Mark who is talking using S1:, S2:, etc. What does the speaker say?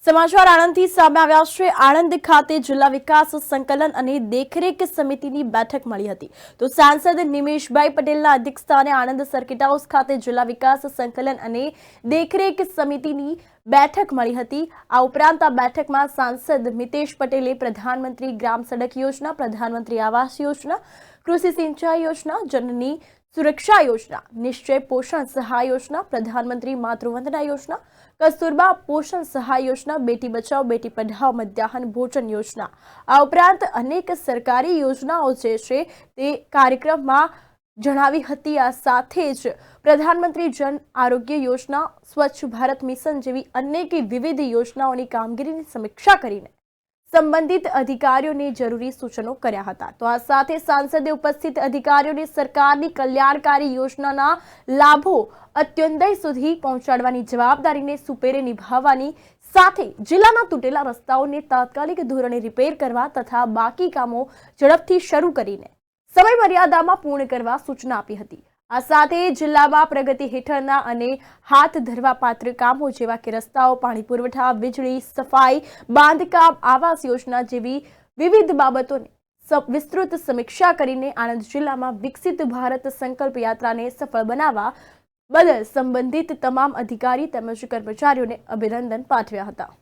S1: સમાચાર આણંદથી સામે આવ્યા છે। આણંદ ખાતે જિલ્લા વિકાસ સંકલન અને દેખરેખ સમિતિની બેઠક મળી હતી। તો સાંસદ નિમેશભાઈ પટેલના અધ્યક્ષસ્થાને આણંદ સર્કિટ હાઉસ ખાતે જિલ્લા વિકાસ સંકલન અને દેખરેખ સમિતિની બેઠક મળી હતી। આ ઉપરાંત આ બેઠકમાં સાંસદ મિતેશ પટેલે પ્રધાનમંત્રી ગ્રામ સડક યોજના, પ્રધાનમંત્રી આવાસ યોજના, કૃષિ સિંચાઈ યોજના, જનની સુરक्षा योजना, निश्चय पोषण सहाय योजना, प्रधानमंत्री मातृवंदना योजना, कस्तूरबा पोषण सहाय योजना, बेटी बचाओ बेटी पढ़ाओ मध्याह्न भोजन योजना आ उपरांत अनेक सरकारी योजनाओं जे छे ते कार्यक्रममां जणावी हती। आ साथे ज प्रधानमंत्री जन आरोग्य योजना, स्वच्छ भारत मिशन जेवी अनेक विविध योजनाओनी कामगीरीनी समीक्षा करीने संबंधित अधिकारीओने जरूरी सूचनो कर्या हता। तो आ साथे सांसदे उपस्थित अधिकारीओने सरकारनी कल्याणकारी योजनाना लाभो अत्योदय सुधी पहोंचाडवानी जवाबदारीने सुपेरे निभाववानी साथे जिल्लाना तूटेला रસ્તાઓને તાત્કાલિક ધોરણે રિપેર કરવા તથા બાકી કામો ઝડપથી શરૂ કરીને સમય મર્યાદામાં પૂર્ણ કરવા સૂચના આપી હતી। આ સાથે જિલ્લામાં પ્રગતિ હેઠળના અને હાથ ધરવા પાત્ર કામો જેવા કે રસ્તાઓ, પાણી પુરવઠા, વીજળી, સફાઈ, બાંધકામ, આવાસ યોજના જેવી વિવિધ બાબતોની વિસ્તૃત સમીક્ષા કરીને આણંદ જિલ્લામાં વિકસિત ભારત સંકલ્પ યાત્રાને સફળ બનાવવા બદલ સંબંધિત તમામ અધિકારી તેમજ કર્મચારીઓને અભિનંદન પાઠવ્યા હતા।